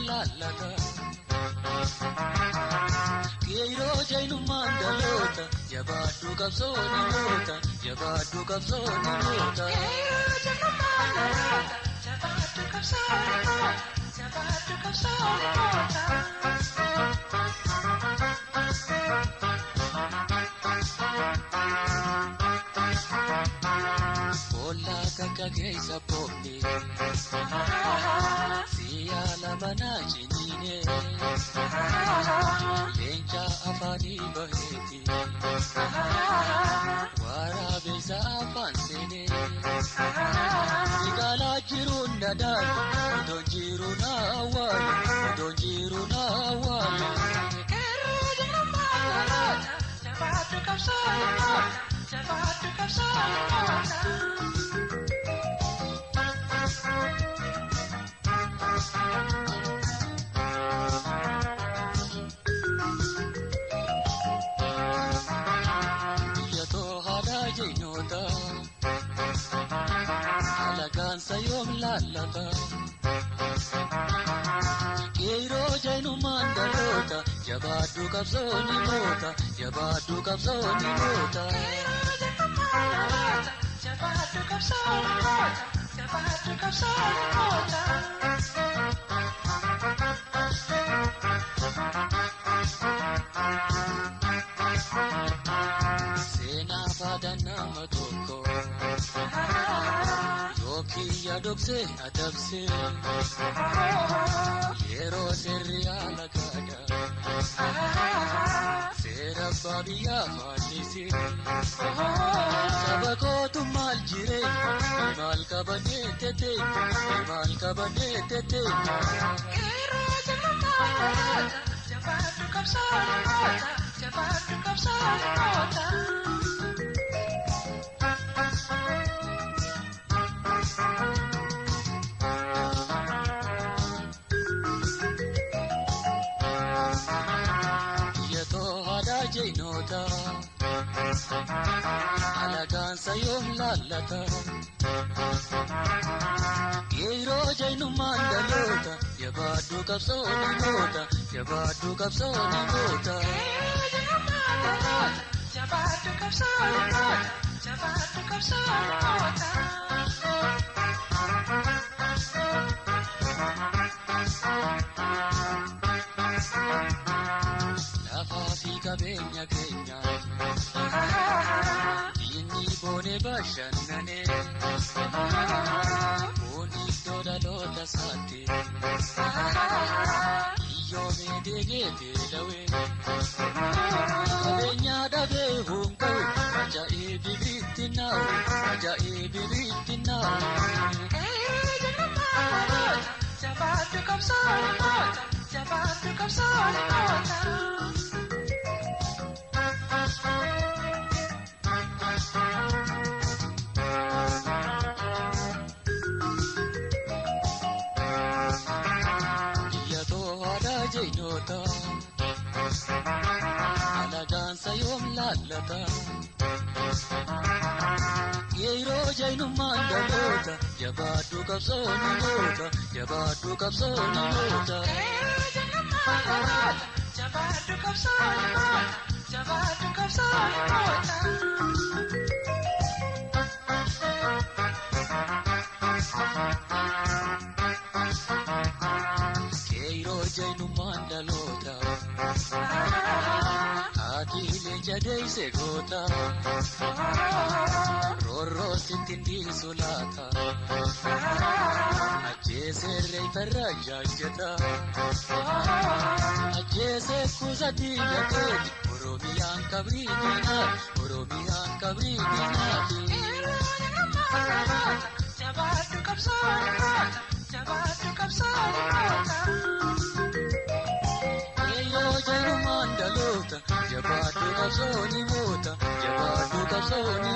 lallata Kiro jainu mandalota Jabadu kapsoni mota Jabadu kapsoni mota Kiro jainu mandalota Jabadu kapsoni mota Jabadu kapsoni mota Ola kakakesa popi Siya lamana jinine Lencha afani baheti Wara besa afansene Igala jirun nadan Don jiruna awal Don jiruna awal Kiro jainu mandalota Jabadu kapsoni mota Jabadu kapsoni mota Alagan sayom lallata Kiro jainu mandalota Jabadu kapsoni mota Jabadu kapsoni mota Kiro jainu mandalota Jabadu kapsoni mota Jabadu kapsoni mota Sena padana matoko Yoki adobse adabse Yero serri alagada Sera babiya falisi Sabako tumal jire Imal kabane tete Imal kabane tete Kiro jainu mandalota Jabadu kapsoni mota Jabadu kapsoni mota Jainota Alagan sayom lallata Kiro jainu mandalota Jabadu kapsoni mota Jabadu kapsoni mota Kiro jainu mandalota Jabadu kapsoni mota Jabadu kapsoni mota Lafafi kabenya kenya Inni bone bashanane Boni toda lota sate Iyo me degete lawe Kabenya dabe hunko Aja ibibitina Aja ibibitina Kiro jainu mandalota Jabadu kapsoni mota Jabadu kapsoni mota Jainota Alagan sayom lallata Kiro jainu mandalota Jabadu kapsoni mota Jabadu kapsoni mota Kiro jainu mandalota Jabadu kapsoni mota Jabadu kapsoni mota Kiro jainu mandalota Adile jadei segota Rorro sitindi sulata Ajese rei ferraja jeta Ajese kuzati yaketi Oromiyan kabridina Oromiyan kabridina Kiro jainu mandalota Jabadu kapsoni mota Jabadu kapsoni mota Kiro jainu mandalota Jabadu kapsoni mota Jabadu kapsoni